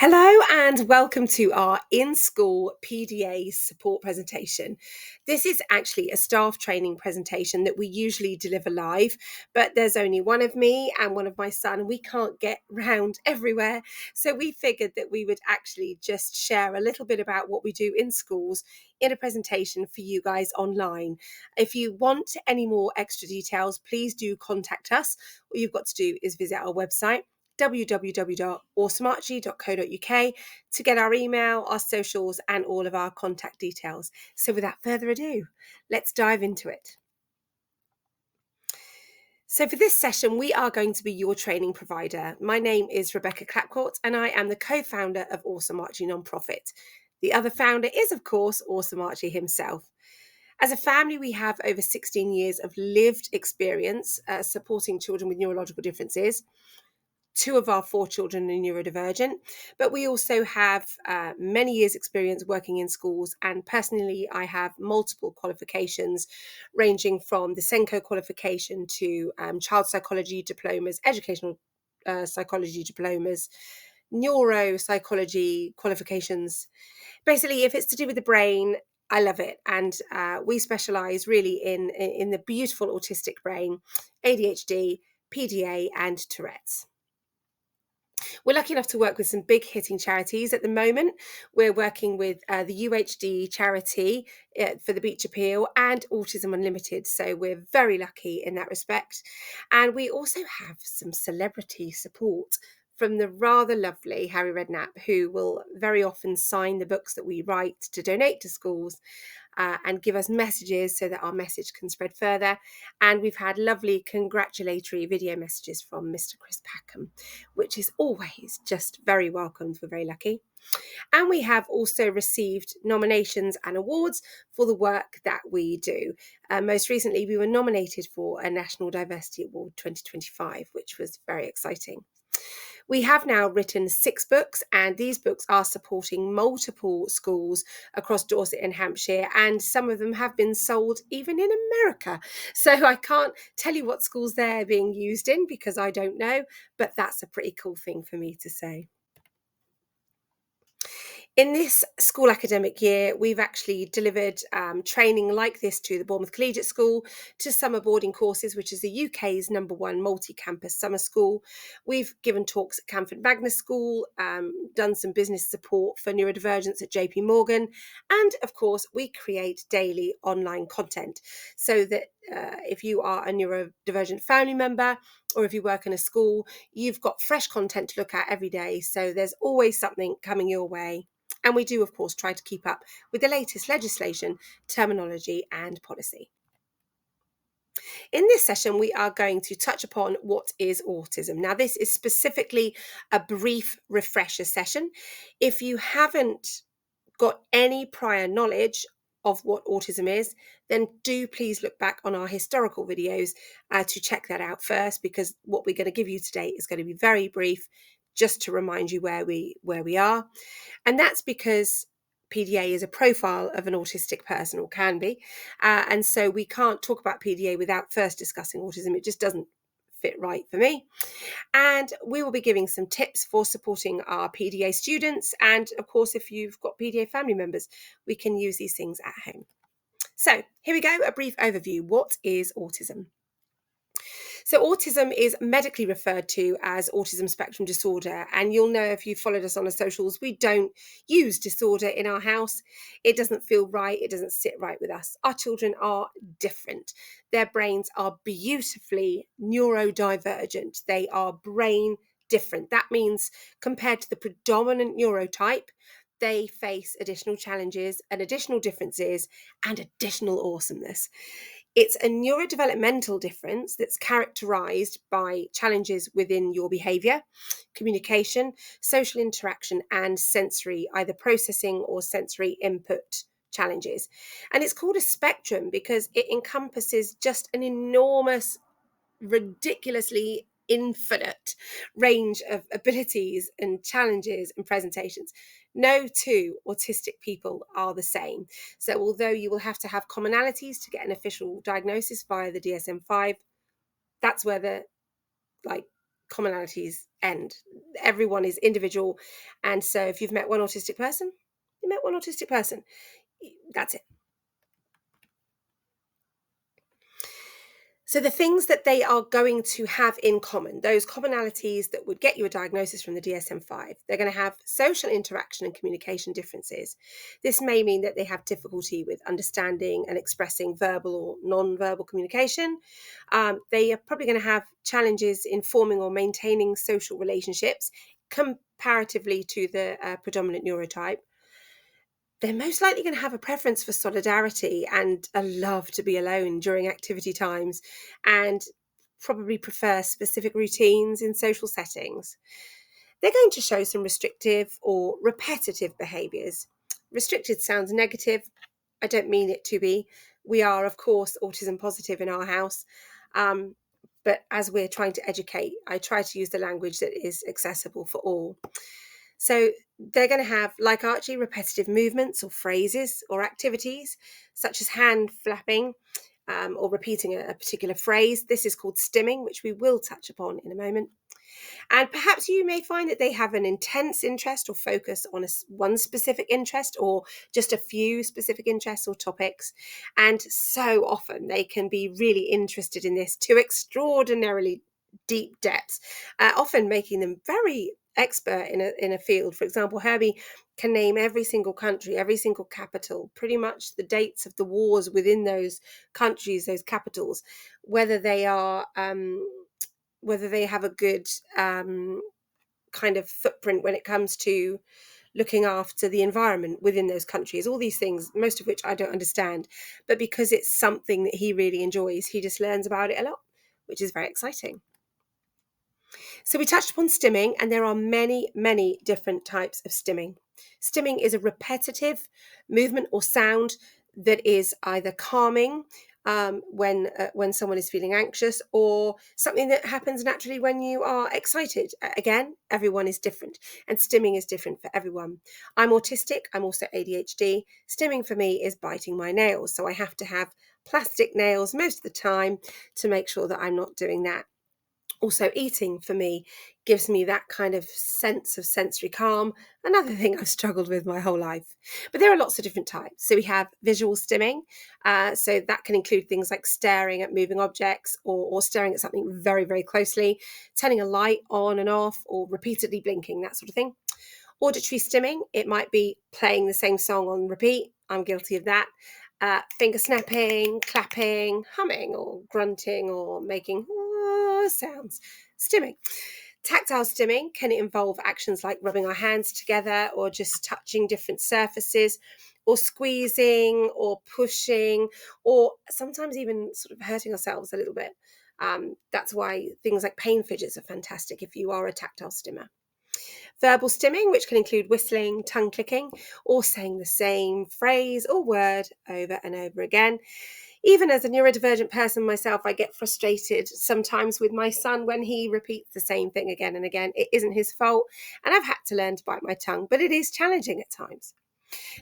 Hello and welcome to our in-school PDA support presentation. This is actually a staff training presentation that we usually deliver live, but there's only one of me and one of my son. We can't get round everywhere. So we figured that we would actually just share a little bit about what we do in schools in a presentation for you guys online. If you want any more extra details, please do contact us. What you've got to do is visit our website www.awesomearchie.co.uk to get our email, our socials, and all of our contact details. So without further ado, let's dive into it. So for this session, we are going to be your training provider. My name is Rebecca Clapcourt, and I am the co-founder of Awesome Archie Nonprofit. The other founder is, of course, Awesome Archie himself. As a family, we have over 16 years of lived experience supporting children with neurological differences. 2 of our 4 children are neurodivergent, but we also have many years experience working in schools, and personally I have multiple qualifications ranging from the SENCO qualification to child psychology diplomas, educational psychology diplomas, neuropsychology qualifications. Basically, if it's to do with the brain, I love it, and we specialise really in the beautiful autistic brain, ADHD, PDA and Tourette's. We're lucky enough to work with some big hitting charities at the moment. We're working with the UHD charity for the Beach Appeal and Autism Unlimited. So we're very lucky in that respect. And we also have some celebrity support from the rather lovely Harry Redknapp, who will very often sign the books that we write to donate to schools. And give us messages so that our message can spread further. And we've had lovely congratulatory video messages from Mr. Chris Packham, which is always just very welcomed. We're very lucky. And we have also received nominations and awards for the work that we do. Most recently, we were nominated for a National Diversity Award 2025, which was very exciting. We have now written 6 books, and these books are supporting multiple schools across Dorset and Hampshire, and some of them have been sold even in America. So I can't tell you what schools they're being used in because I don't know, but that's a pretty cool thing for me to say. In this school academic year, we've actually delivered training like this to the Bournemouth Collegiate School, to Summer Boarding Courses, which is the UK's #1 multi-campus summer school. We've given talks at Camford Magna School, done some business support for neurodivergence at JP Morgan, and of course, we create daily online content so that if you are a neurodivergent family member or if you work in a school, you've got fresh content to look at every day. So there's always something coming your way. And we do, of course, try to keep up with the latest legislation, terminology and policy. In this session, we are going to touch upon what is autism. Now, this is specifically a brief refresher session. If you haven't got any prior knowledge of what autism is, then do please look back on our historical videos to check that out first, because what we're going to give you today is going to be very brief, just to remind you where we are. And that's because PDA is a profile of an autistic person, or can be, and so we can't talk about PDA without first discussing autism. It just doesn't fit right for me. And we will be giving some tips for supporting our PDA students, and of course, if you've got PDA family members, we can use these things at home. So here we go, a brief overview. What is autism? So autism is medically referred to as autism spectrum disorder. And you'll know, if you followed us on the socials, we don't use disorder in our house. It doesn't feel right. It doesn't sit right with us. Our children are different. Their brains are beautifully neurodivergent. They are brain different. That means compared to the predominant neurotype, they face additional challenges and additional differences and additional awesomeness. It's a neurodevelopmental difference that's characterized by challenges within your behavior, communication, social interaction, and sensory, either processing or sensory input challenges. And it's called a spectrum because it encompasses just an enormous, ridiculously infinite range of abilities and challenges and presentations. No 2 autistic people are the same. So although you will have to have commonalities to get an official diagnosis via the DSM-5, that's where the commonalities end. Everyone is individual. And so if you've met one autistic person, you met one autistic person. That's it. So the things that they are going to have in common, those commonalities that would get you a diagnosis from the DSM-5, they're going to have social interaction and communication differences. This may mean that they have difficulty with understanding and expressing verbal or non-verbal communication. They are probably going to have challenges in forming or maintaining social relationships comparatively to the predominant neurotype. They're most likely going to have a preference for solidarity and a love to be alone during activity times, and probably prefer specific routines in social settings. They're going to show some restrictive or repetitive behaviours. Restricted sounds negative. I don't mean it to be. We are, of course, autism positive in our house. Um, but as we're trying to educate, I try to use the language that is accessible for all. So they're going to have, like Archie, repetitive movements or phrases or activities, such as hand flapping or repeating a particular phrase. This is called stimming, which we will touch upon in a moment. And perhaps you may find that they have an intense interest or focus on one specific interest or just a few specific interests or topics. And so often they can be really interested in this to extraordinarily deep depths, often making them very expert in a field. For example, Herbie can name every single country, every single capital, pretty much the dates of the wars within those countries, those capitals, whether they are whether they have a good kind of footprint when it comes to looking after the environment within those countries, all these things, most of which I don't understand. But because it's something that he really enjoys, he just learns about it a lot, which is very exciting. So we touched upon stimming, and there are many, many different types of stimming. Stimming is a repetitive movement or sound that is either calming when someone is feeling anxious, or something that happens naturally when you are excited. Again, everyone is different, and stimming is different for everyone. I'm autistic. I'm also ADHD. Stimming for me is biting my nails, so I have to have plastic nails most of the time to make sure that I'm not doing that. Also, eating for me gives me that kind of sense of sensory calm, another thing I've struggled with my whole life. But there are lots of different types. So we have visual stimming. So that can include things like staring at moving objects, or staring at something very, very closely, turning a light on and off, or repeatedly blinking, that sort of thing. Auditory stimming, it might be playing the same song on repeat. I'm guilty of that. Finger snapping, clapping, humming, or grunting, or making sounds. Stimming. Tactile stimming can involve actions like rubbing our hands together, or just touching different surfaces, or squeezing, or pushing, or sometimes even sort of hurting ourselves a little bit. That's why things like pain fidgets are fantastic if you are a tactile stimmer. Verbal stimming, which can include whistling, tongue clicking, or saying the same phrase or word over and over again. Even as a neurodivergent person myself, I get frustrated sometimes with my son when he repeats the same thing again and again. It isn't his fault, and I've had to learn to bite my tongue, but it is challenging at times.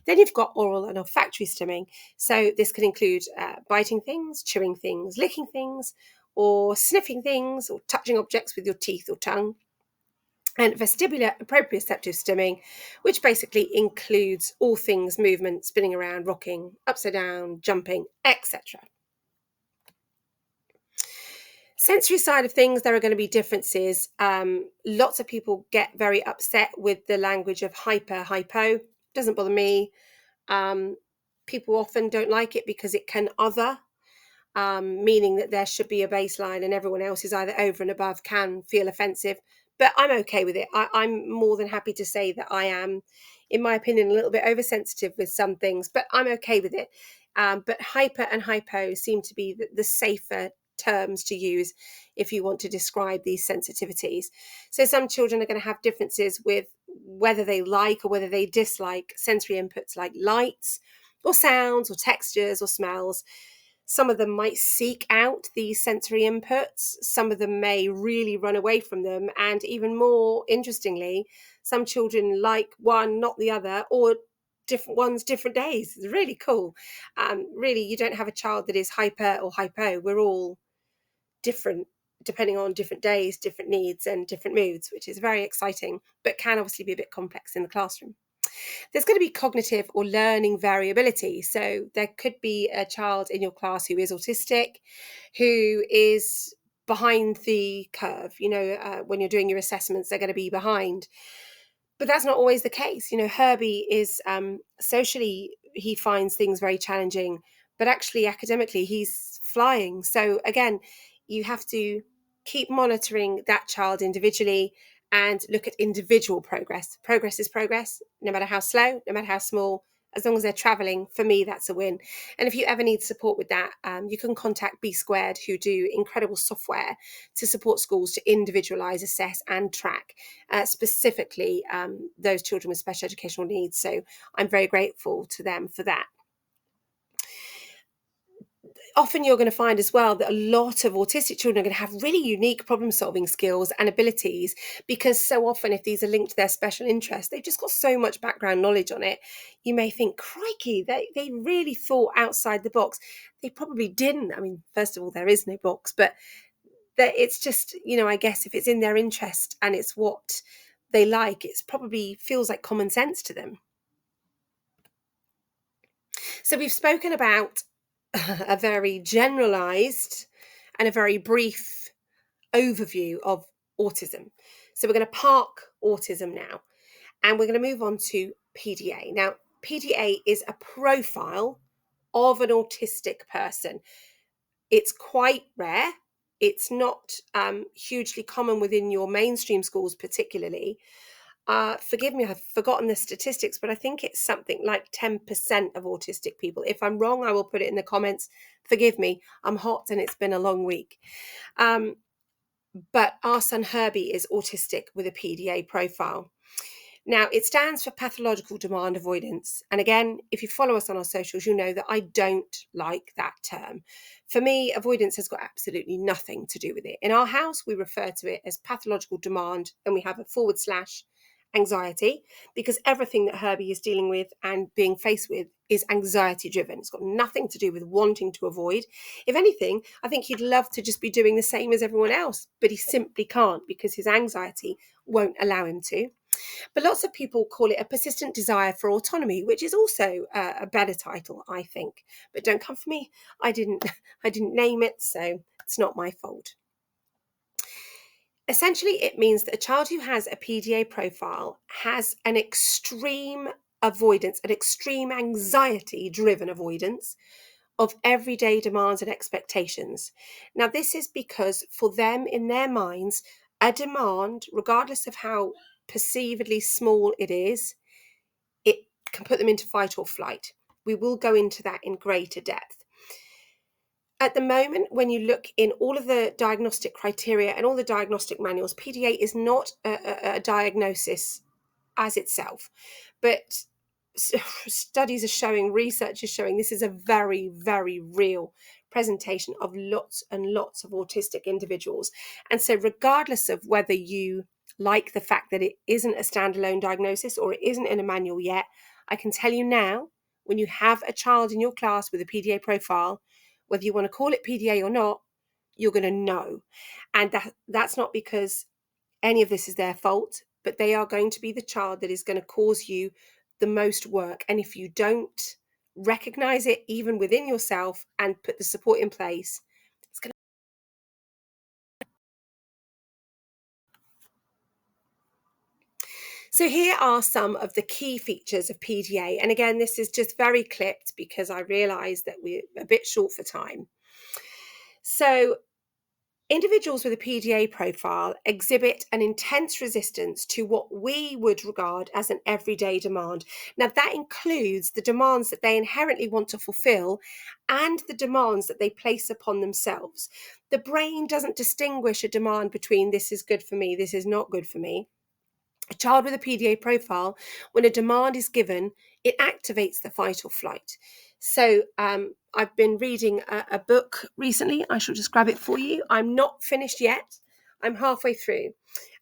Then you've got oral and olfactory stimming. So this can include biting things, chewing things, licking things, or sniffing things, or touching objects with your teeth or tongue. And vestibular proprioceptive stimming, which basically includes all things movement, spinning around, rocking, upside down, jumping, etc. Sensory side of things, there are going to be differences. Lots of people get very upset with the language of hyper, hypo. Doesn't bother me. People often don't like it because it can other, meaning that there should be a baseline and everyone else is either over and above, can feel offensive. But I'm okay with it. I'm more than happy to say that I am, in my opinion, a little bit oversensitive with some things, but I'm okay with it. But hyper and hypo seem to be the safer terms to use if you want to describe these sensitivities. So some children are going to have differences with whether they like or whether they dislike sensory inputs like lights or sounds or textures or smells. Some of them might seek out these sensory inputs. Some of them may really run away from them. And even more interestingly, some children like one, not the other, or different ones, different days. It's really cool. Really, you don't have a child that is hyper or hypo. We're all different depending on different days, different needs, and different moods, which is very exciting, but can obviously be a bit complex in the classroom. There's going to be cognitive or learning variability. So there could be a child in your class who is autistic, who is behind the curve. When you're doing your assessments, they're going to be behind. But that's not always the case. Herbie is socially, he finds things very challenging, but actually academically, he's flying. So again, you have to keep monitoring that child individually and look at individual progress. Progress is progress, no matter how slow, no matter how small. As long as they're traveling, for me, that's a win. And if you ever need support with that, you can contact B Squared, who do incredible software to support schools to individualise, assess and track specifically those children with special educational needs. So I'm very grateful to them for that. Often you're going to find as well that a lot of autistic children are going to have really unique problem solving skills and abilities, because so often if these are linked to their special interests, they've just got so much background knowledge on it. You may think, crikey, they really thought outside the box. They probably didn't. I mean, first of all, there is no box, but that it's just, I guess if it's in their interest and it's what they like, it's probably feels like common sense to them. So we've spoken about a very generalized and a very brief overview of autism. So we're going to park autism now, and we're going to move on to PDA. Now, PDA is a profile of an autistic person. It's quite rare. It's not hugely common within your mainstream schools, particularly. Forgive me, I've forgotten the statistics, but I think it's something like 10% of autistic people. If I'm wrong, I will put it in the comments. Forgive me, I'm hot and it's been a long week. But our son Herbie is autistic with a PDA profile. Now, it stands for pathological demand avoidance. And again, if you follow us on our socials, you know that I don't like that term. For me, avoidance has got absolutely nothing to do with it. In our house, we refer to it as pathological demand, and we have a / anxiety, because everything that Herbie is dealing with and being faced with is anxiety driven. It's got nothing to do with wanting to avoid. If anything, I think he'd love to just be doing the same as everyone else, but he simply can't because his anxiety won't allow him to. But lots of people call it a persistent desire for autonomy, which is also a better title, I think. But don't come for me. I didn't name it, so it's not my fault. Essentially, it means that a child who has a PDA profile has an extreme avoidance, an extreme anxiety-driven avoidance of everyday demands and expectations. Now, this is because for them, in their minds, a demand, regardless of how perceivedly small it is, it can put them into fight or flight. We will go into that in greater depth. At the moment, when you look in all of the diagnostic criteria and all the diagnostic manuals, PDA is not a diagnosis as itself, but studies are showing, research is showing this is a very, very real presentation of lots and lots of autistic individuals. And so regardless of whether you like the fact that it isn't a standalone diagnosis or it isn't in a manual yet, I can tell you now, when you have a child in your class with a PDA profile, whether you want to call it PDA or not, you're going to know. And that's not because any of this is their fault, but they are going to be the child that is going to cause you the most work. And if you don't recognize it even within yourself and put the support in place, it's going to. So here are some of the key features of PDA. And again, this is just very clipped because I realize that we're a bit short for time. So individuals with a PDA profile exhibit an intense resistance to what we would regard as an everyday demand. Now, that includes the demands that they inherently want to fulfill and the demands that they place upon themselves. The brain doesn't distinguish a demand between this is good for me, this is not good for me. A child with a PDA profile, when a demand is given, it activates the fight or flight. So I've been reading a book recently. I shall just grab it for you. I'm not finished yet. I'm halfway through.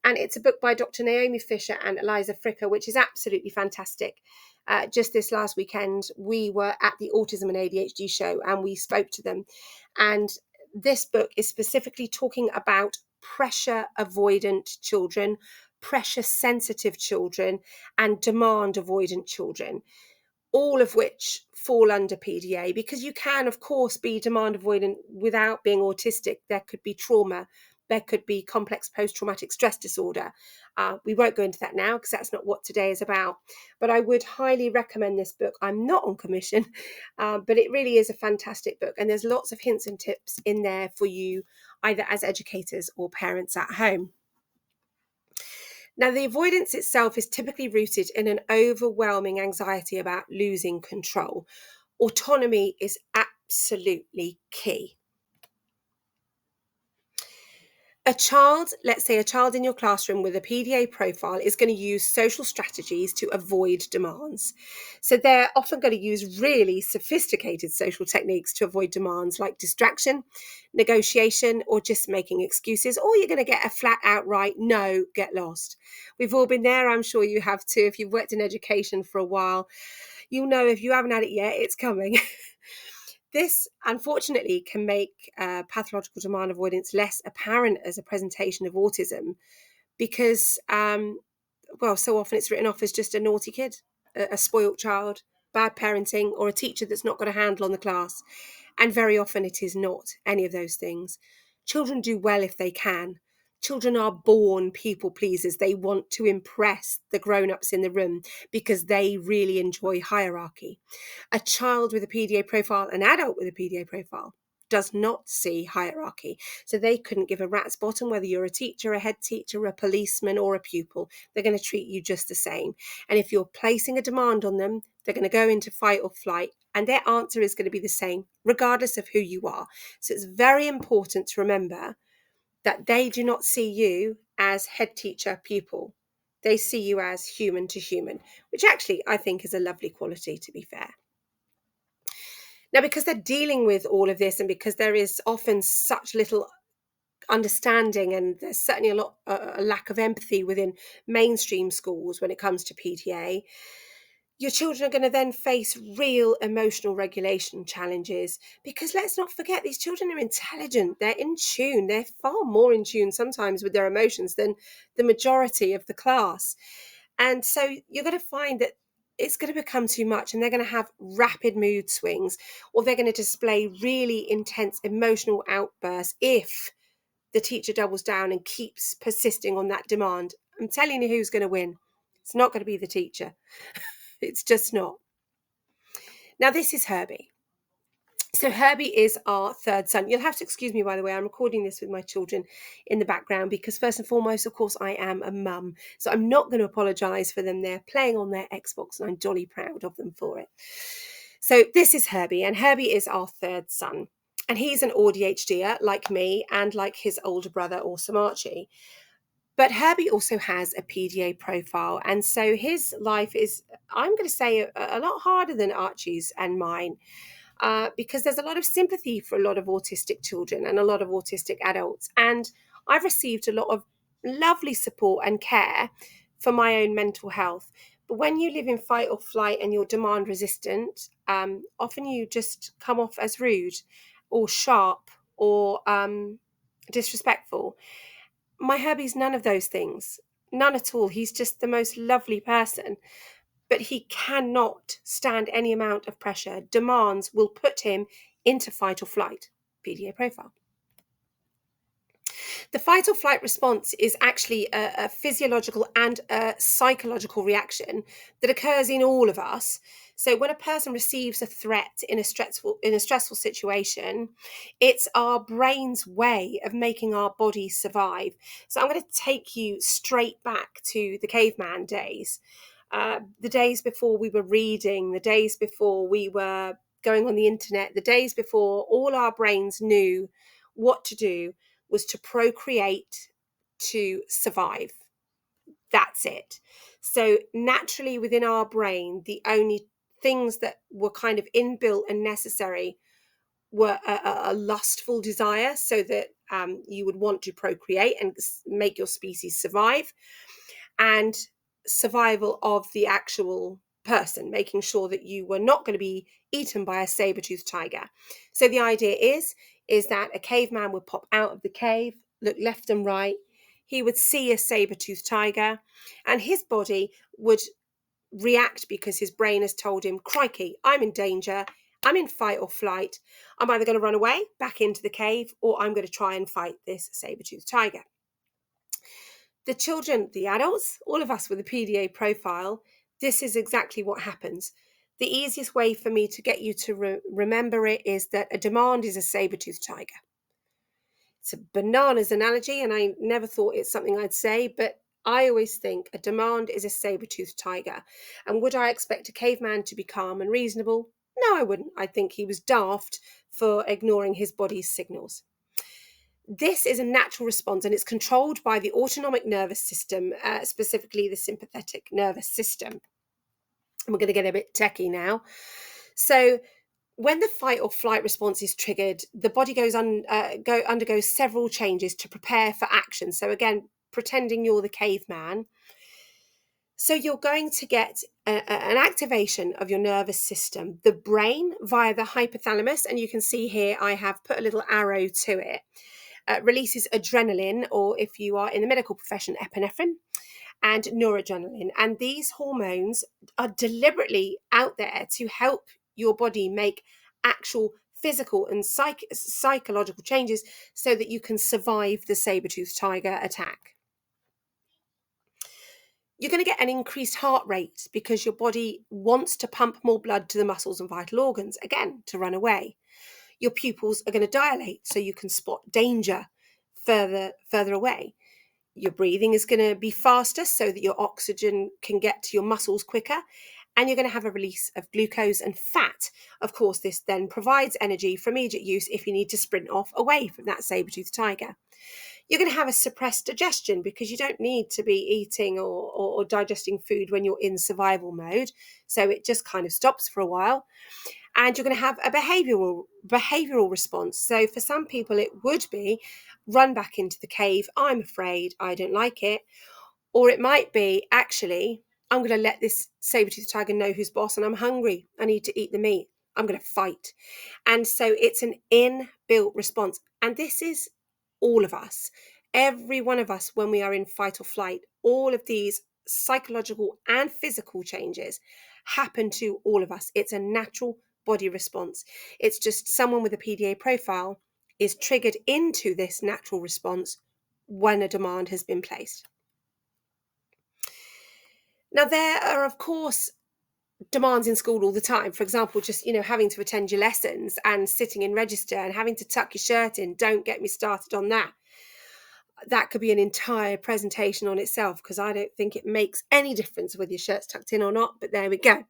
And it's a book by Dr. Naomi Fisher and Eliza Fricker, which is absolutely fantastic. Just this last weekend, we were at the Autism and ADHD show and we spoke to them. And this book is specifically talking about pressure avoidant children, pressure sensitive children, and demand avoidant children, all of which fall under PDA, because you can, of course, be demand avoidant without being autistic. There could be trauma. There could be complex post-traumatic stress disorder. We won't go into that now because that's not what today is about. But I would highly recommend this book. I'm not on commission, but it really is a fantastic book. And there's lots of hints and tips in there for you, either as educators or parents at home. Now, the avoidance itself is typically rooted in an overwhelming anxiety about losing control. Autonomy is absolutely key. A child, let's say a child in your classroom with a PDA profile, is going to use social strategies to avoid demands. So they're often going to use really sophisticated social techniques to avoid demands, like distraction, negotiation, or just making excuses. Or you're going to get a flat outright no, get lost. We've all been there. I'm sure you have too. If you've worked in education for a while, you'll know if you haven't had it yet, it's coming. This, unfortunately, can make pathological demand avoidance less apparent as a presentation of autism because, so often it's written off as just a naughty kid, a spoilt child, bad parenting, or a teacher that's not got a handle on the class. And very often it is not any of those things. Children do well if they can. Children are born people pleasers. They want to impress the grown-ups in the room because they really enjoy hierarchy. A child with a PDA profile, an adult with a PDA profile, does not see hierarchy. So they couldn't give a rat's bottom whether you're a teacher, a head teacher, a policeman, or a pupil. They're going to treat you just the same. And if you're placing a demand on them, they're going to go into fight or flight, and their answer is going to be the same, regardless of who you are. So it's very important to remember that they do not see you as head teacher, pupil. They see you as human to human, which actually I think is a lovely quality, to be fair. Now, because they're dealing with all of this and because there is often such little understanding and there's certainly a lack of empathy within mainstream schools when it comes to PDA, your children are going to then face real emotional regulation challenges, because let's not forget, these children are intelligent, they're in tune, they're far more in tune sometimes with their emotions than the majority of the class. And so you're going to find that it's going to become too much and they're going to have rapid mood swings, or they're going to display really intense emotional outbursts if the teacher doubles down and keeps persisting on that demand. I'm telling you who's going to win. It's not going to be the teacher. It's just not. Now, this is Herbie. So Herbie is our third son. You'll have to excuse me, by the way, I'm recording this with my children in the background because first and foremost, of course, I am a mum. So I'm not going to apologise for them. They're playing on their Xbox and I'm jolly proud of them for it. So this is Herbie, and Herbie is our third son. And he's an ADHDer like me and like his older brother, awesome Archie. But Herbie also has a PDA profile. And so his life is, I'm going to say, a lot harder than Archie's and mine, because there's a lot of sympathy for a lot of autistic children and a lot of autistic adults. And I've received a lot of lovely support and care for my own mental health. But when you live in fight or flight and you're demand resistant, often you just come off as rude or sharp or disrespectful. My Herbie's none of those things, none at all. He's just the most lovely person, but he cannot stand any amount of pressure. Demands will put him into fight or flight. PDA profile. The fight or flight response is actually a physiological and a psychological reaction that occurs in all of us. So when a person receives a threat in a stressful situation, it's our brain's way of making our body survive. So I'm going to take you straight back to the caveman days, the days before we were reading, the days before we were going on the internet, the days before all our brains knew what to do was to procreate, to survive. That's it. So naturally within our brain, the only things that were kind of inbuilt and necessary were a lustful desire, so that you would want to procreate and make your species survive, and survival of the actual person, making sure that you were not going to be eaten by a saber-toothed tiger. So the idea is, is that a caveman would pop out of the cave, look left and right. He would see a saber-toothed tiger, and his body would react because his brain has told him, crikey, I'm in danger. I'm in fight or flight. I'm either going to run away back into the cave, or I'm going to try and fight this saber-toothed tiger. The children, the adults, all of us with a PDA profile, this is exactly what happens. The easiest way for me to get you to remember it is that a demand is a saber-toothed tiger. It's a bananas analogy, and I never thought it's something I'd say, but I always think a demand is a saber-toothed tiger. And would I expect a caveman to be calm and reasonable? No, I wouldn't. I think he was daft for ignoring his body's signals. This is a natural response, and it's controlled by the autonomic nervous system, specifically the sympathetic nervous system. And we're going to get a bit techie now. So when the fight or flight response is triggered, the body undergoes several changes to prepare for action. So again, pretending you're the caveman. So you're going to get an activation of your nervous system, the brain via the hypothalamus, and you can see here I have put a little arrow to it. Releases adrenaline, or if you are in the medical profession, epinephrine, and noradrenaline. And these hormones are deliberately out there to help your body make actual physical and psychological changes so that you can survive the saber-toothed tiger attack. You're going to get an increased heart rate because your body wants to pump more blood to the muscles and vital organs, again, to run away. Your pupils are going to dilate so you can spot danger further away. Your breathing is going to be faster so that your oxygen can get to your muscles quicker, and you're going to have a release of glucose and fat. Of course, this then provides energy for immediate use if you need to sprint off away from that saber-toothed tiger. You're going to have a suppressed digestion because you don't need to be eating or digesting food when you're in survival mode. So it just kind of stops for a while. And you're going to have a behavioral response. So for some people, it would be run back into the cave. I'm afraid. I don't like it. Or it might be, actually, I'm going to let this saber-toothed tiger know who's boss, and I'm hungry. I need to eat the meat. I'm going to fight. And so it's an inbuilt response. And this is all of us. Every one of us, when we are in fight or flight, all of these psychological and physical changes happen to all of us. It's a natural body response. It's just someone with a PDA profile is triggered into this natural response when a demand has been placed. Now, there are, of course, demands in school all the time. For example, just, having to attend your lessons and sitting in register and having to tuck your shirt in. Don't get me started on that. That could be an entire presentation on itself, because I don't think it makes any difference whether your shirt's tucked in or not, but there we go.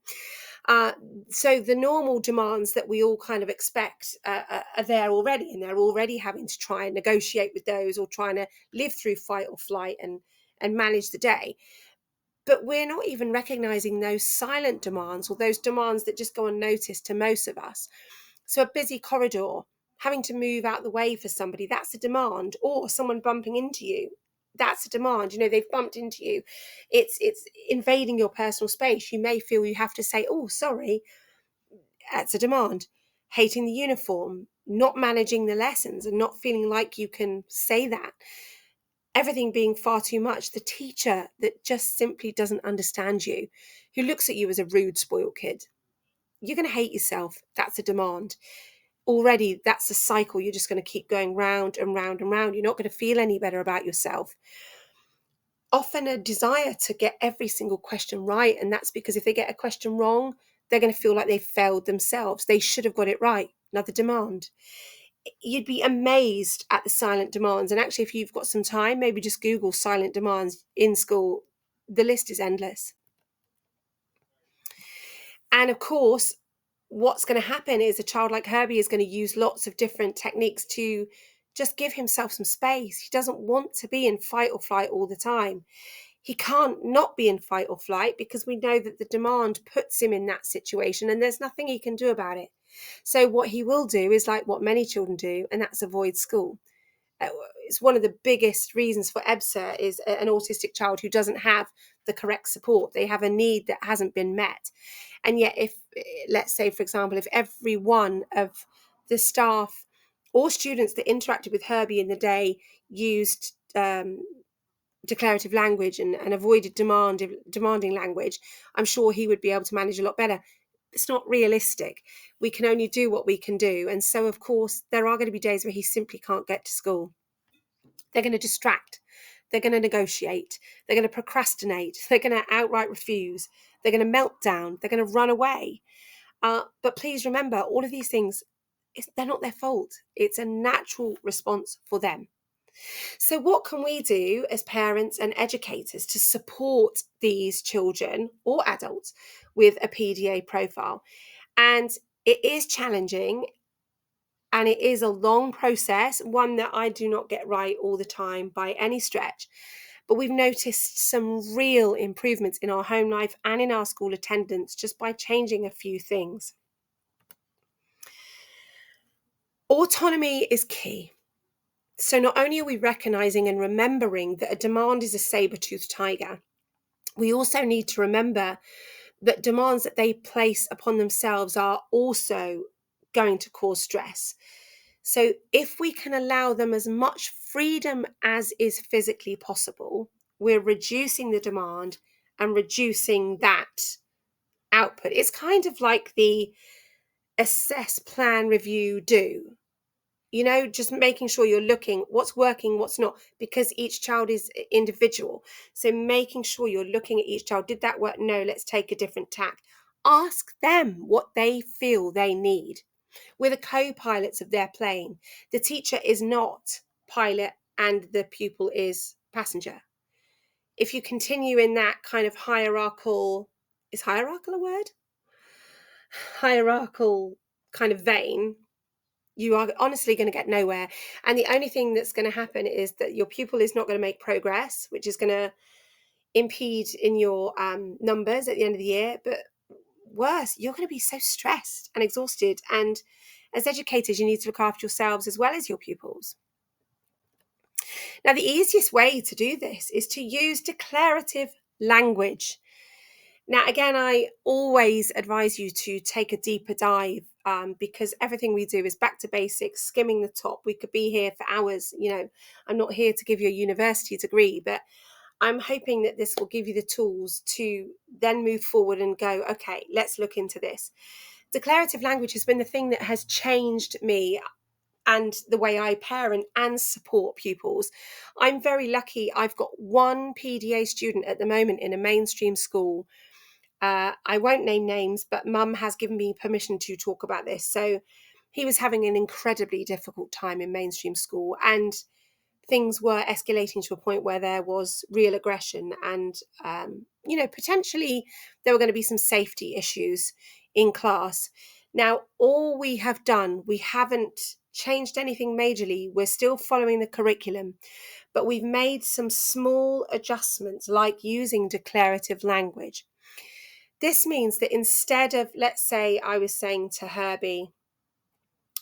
So the normal demands that we all kind of expect are there already, and they're already having to try and negotiate with those, or trying to live through fight or flight and manage the day. But we're not even recognizing those silent demands, or those demands that just go unnoticed to most of us. So a busy corridor, having to move out the way for somebody, that's a demand. Or someone bumping into you, that's a demand. They've bumped into you. It's invading your personal space. You may feel you have to say, oh, sorry. That's a demand. Hating the uniform, not managing the lessons, and not feeling like you can say that. Everything being far too much. The teacher that just simply doesn't understand you, who looks at you as a rude, spoiled kid. You're going to hate yourself. That's a demand. Already, that's a cycle. You're just going to keep going round and round and round. You're not going to feel any better about yourself. Often a desire to get every single question right. And that's because if they get a question wrong, they're going to feel like they've failed themselves. They should have got it right. Another demand. You'd be amazed at the silent demands. And actually, if you've got some time, maybe just Google silent demands in school. The list is endless. And of course, what's going to happen is a child like Herbie is going to use lots of different techniques to just give himself some space. He doesn't want to be in fight or flight all the time. He can't not be in fight or flight, because we know that the demand puts him in that situation, and there's nothing he can do about it. So what he will do is like what many children do, and that's avoid school. It's one of the biggest reasons for EBSA is an autistic child who doesn't have the correct support. They have a need that hasn't been met. And yet, if, let's say, for example, if every one of the staff All students that interacted with Herbie in the day used declarative language and avoided demanding language, I'm sure he would be able to manage a lot better. It's not realistic. We can only do what we can do. And so, of course, there are going to be days where he simply can't get to school. They're going to distract. They're going to negotiate. They're going to procrastinate. They're going to outright refuse. They're going to melt down. They're going to run away. But please remember, all of these things, they're not their fault. It's a natural response for them. So what can we do as parents and educators to support these children or adults with a PDA profile? And it is challenging and it is a long process, one that I do not get right all the time by any stretch. But we've noticed some real improvements in our home life and in our school attendance just by changing a few things. Autonomy is key. So not only are we recognizing and remembering that a demand is a saber-toothed tiger, we also need to remember that demands that they place upon themselves are also going to cause stress. So if we can allow them as much freedom as is physically possible, we're reducing the demand and reducing that output. It's kind of like the assess, plan, review, do. Just making sure you're looking what's working, what's not, because each child is individual. So making sure you're looking at each child. Did that work? No, let's take a different tack. Ask them what they feel they need. We're the co-pilots of their plane. The teacher is not pilot and the pupil is passenger. If you continue in that kind of is hierarchical a word? Hierarchical kind of vein, you are honestly going to get nowhere. And the only thing that's going to happen is that your pupil is not going to make progress, which is going to impede in your numbers at the end of the year. But worse, you're going to be so stressed and exhausted. And as educators, you need to look after yourselves as well as your pupils. Now, the easiest way to do this is to use declarative language. Now, again, I always advise you to take a deeper dive because everything we do is back to basics, skimming the top. We could be here for hours. I'm not here to give you a university degree, but I'm hoping that this will give you the tools to then move forward and go, okay, let's look into this. Declarative language has been the thing that has changed me and the way I parent and support pupils. I'm very lucky. I've got one PDA student at the moment in a mainstream school. I won't name names, but Mum has given me permission to talk about this. So he was having an incredibly difficult time in mainstream school, and things were escalating to a point where there was real aggression and, potentially there were going to be some safety issues in class. Now, all we have done, we haven't changed anything majorly. We're still following the curriculum, but we've made some small adjustments like using declarative language. This means that instead of, let's say, I was saying to Herbie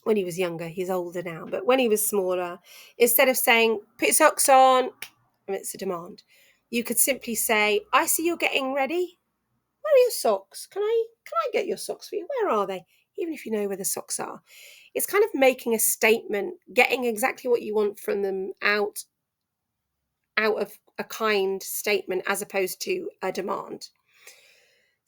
when he was younger, he's older now, but when he was smaller, instead of saying, put your socks on, and it's a demand, you could simply say, I see you're getting ready. Where are your socks? Can I get your socks for you? Where are they? Even if you know where the socks are. It's kind of making a statement, getting exactly what you want from them out of a kind statement as opposed to a demand.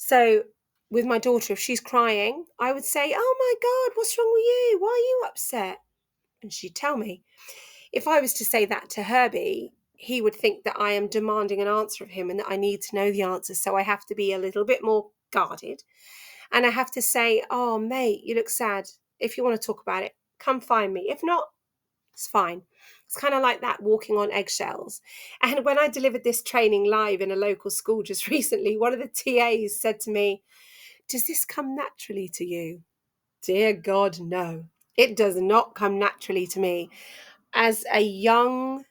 So with my daughter, if she's crying, I would say, oh my God, what's wrong with you? Why are you upset? And she'd tell me. If I was to say that to Herbie, he would think that I am demanding an answer of him and that I need to know the answer. So I have to be a little bit more guarded. And I have to say, oh, mate, you look sad. If you want to talk about it, come find me. If not, it's fine. It's kind of like that, walking on eggshells. And when I delivered this training live in a local school just recently, one of the TAs said to me, does this come naturally to you? Dear God, no. It does not come naturally to me. As a young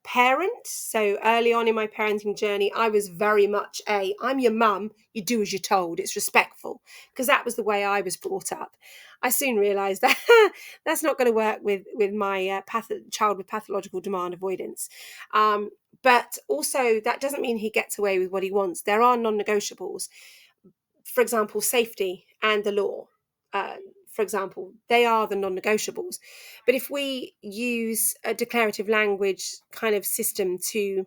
parent, so early on in my parenting journey, I was very much I'm your mum, you do as you're told, it's respectful, because that was the way I was brought up. I soon realised that that's not going to work with my child with pathological demand avoidance. But also, that doesn't mean he gets away with what he wants. There are non-negotiables. For example, safety and the law. for example. They are the non-negotiables. But if we use a declarative language kind of system to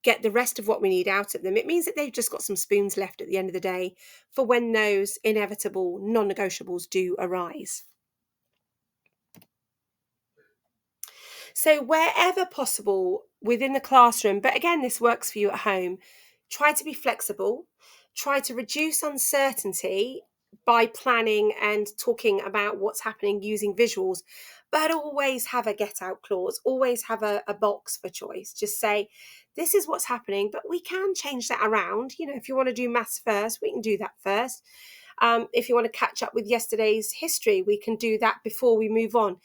get the rest of what we need out of them, it means that they've just got some spoons left at the end of the day for when those inevitable non-negotiables do arise. So wherever possible within the classroom, but again, this works for you at home, try to be flexible, try to reduce uncertainty by planning and talking about what's happening using visuals, but always have a get out clause, always have a box for choice. Just say, this is what's happening, but we can change that around. You know, if you want to do maths first, we can do that first. If you want to catch up with yesterday's history, we can do that before we move on.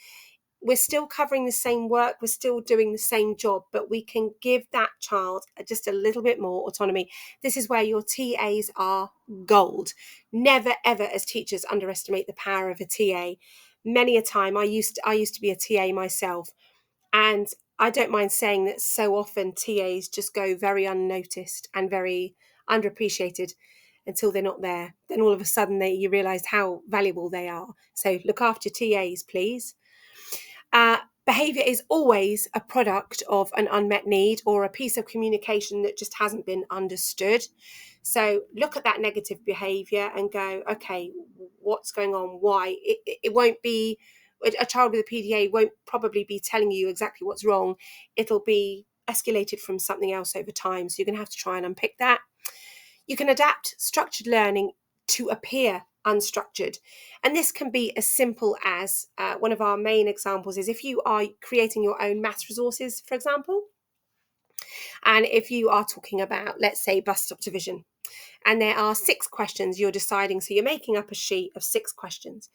We're still covering the same work, we're still doing the same job, but we can give that child just a little bit more autonomy. This is where your TAs are gold. Never, ever, as teachers, underestimate the power of a TA. Many a time, I used to be a TA myself, and I don't mind saying that so often TAs just go very unnoticed and very underappreciated until they're not there. Then all of a sudden you realise how valuable they are. So look after TAs, please. Behaviour is always a product of an unmet need or a piece of communication that just hasn't been understood. So look at that negative behaviour and go, okay, what's going on? Why? It won't be, a child with a PDA won't probably be telling you exactly what's wrong. It'll be escalated from something else over time. So you're going to have to try and unpick that. You can adapt structured learning to appear unstructured. And this can be as simple as one of our main examples is if you are creating your own maths resources, for example, and if you are talking about, let's say, bus stop division, and there are 6 questions you're deciding, so you're making up a sheet of 6 questions.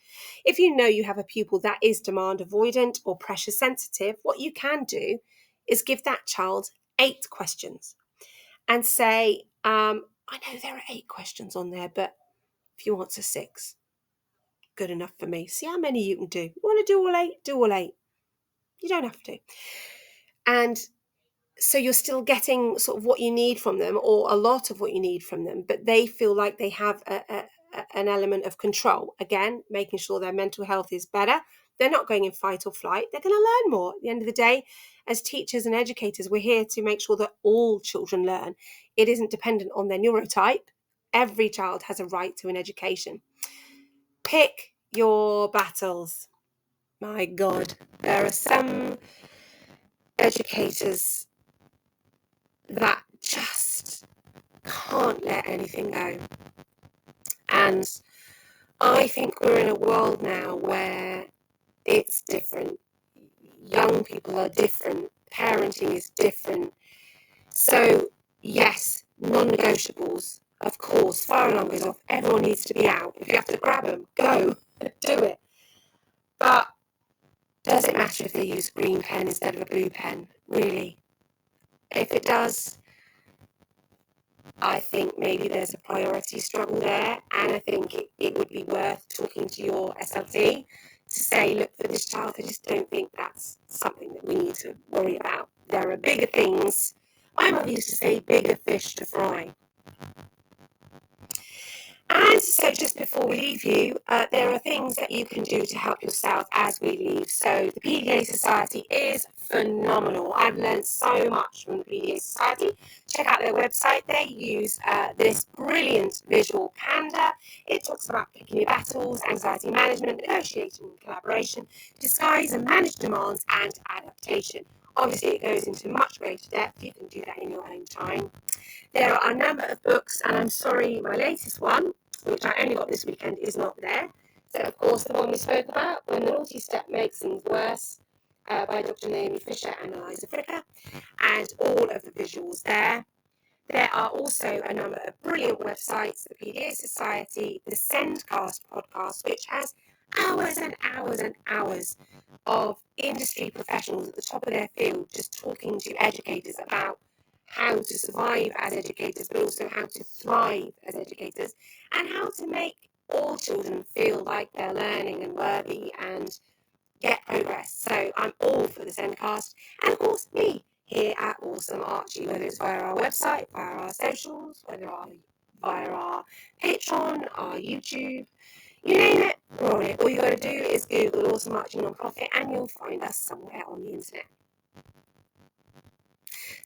If you know you have a pupil that is demand avoidant or pressure sensitive, what you can do is give that child 8 questions and say, I know there are 8 questions on there, but if you want 6, good enough for me. See how many you can do. You want to do all 8? Do all 8. You don't have to. And so you're still getting sort of what you need from them, or a lot of what you need from them, but they feel like they have an element of control. Again, making sure their mental health is better. They're not going in fight or flight. They're going to learn more. At the end of the day, as teachers and educators, we're here to make sure that all children learn. It isn't dependent on their neurotype. Every child has a right to an education. Pick your battles. My God, there are some educators that just can't let anything go. And I think we're in a world now where it's different. Young people are different. Parenting is different. So, yes, non-negotiables, of course, fire alarm goes off. Everyone needs to be out. If you have to grab them, go, do it. But does it matter if they use a green pen instead of a blue pen? Really? If it does, I think maybe there's a priority struggle there, and I think it would be worth talking to your SLT to say, look, for this child, I just don't think that's something that we need to worry about. There are bigger things. My mother used to say, bigger fish to fry. And so just before we leave you, there are things that you can do to help yourself as we leave. So the PDA Society is phenomenal. I've learned so much from the PDA Society. Check out their website. They use this brilliant visual calendar. It talks about picking your battles, anxiety management, negotiation, collaboration, disguise and manage demands, and adaptation. Obviously, it goes into much greater depth. You can do that in your own time. There are a number of books, and I'm sorry, my latest one, which I only got this weekend, is not there. So, of course, the one we spoke about, When the Naughty Step Makes Things Worse, by Dr. Naomi Fisher and Eliza Fricker, and all of the visuals there. There are also a number of brilliant websites, the PDA Society, the Sendcast podcast, which has hours and hours and hours of industry professionals at the top of their field just talking to educators about how to survive as educators, but also how to thrive as educators, and how to make all children feel like they're learning and worthy and get progress. So I'm all for the Sendcast, and of course me here at Awesome Archie, whether it's via our website, via our socials, whether via our Patreon, our YouTube. You name it, we're on it. All you got to do is Google Awesome Archie Nonprofit and you'll find us somewhere on the internet.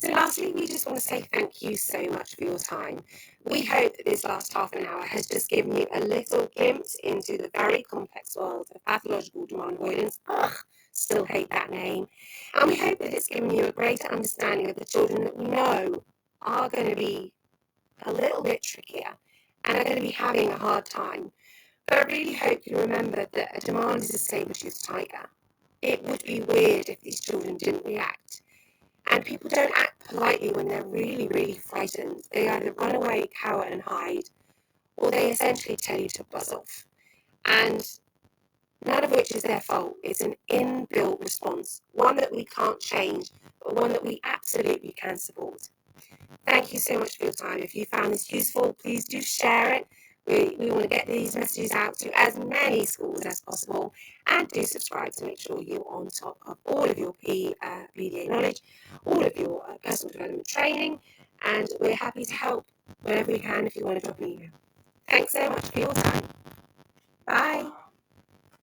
So lastly, we just want to say thank you so much for your time. We hope that this last half an hour has just given you a little glimpse into the very complex world of pathological demand avoidance. Ugh, still hate that name. And we hope that it's given you a greater understanding of the children that we know are going to be a little bit trickier and are going to be having a hard time. But I really hope you remember that a demand is a saber-toothed tiger. It would be weird if these children didn't react. And people don't act politely when they're really, really frightened. They either run away, cower, and hide, or they essentially tell you to buzz off. And none of which is their fault. It's an inbuilt response, one that we can't change, but one that we absolutely can support. Thank you so much for your time. If you found this useful, please do share it. We want to get these messages out to as many schools as possible, and do subscribe to make sure you're on top of all of your PDA knowledge, all of your personal development training, and we're happy to help whenever we can if you want to drop an email. Thanks so much for your time. Bye.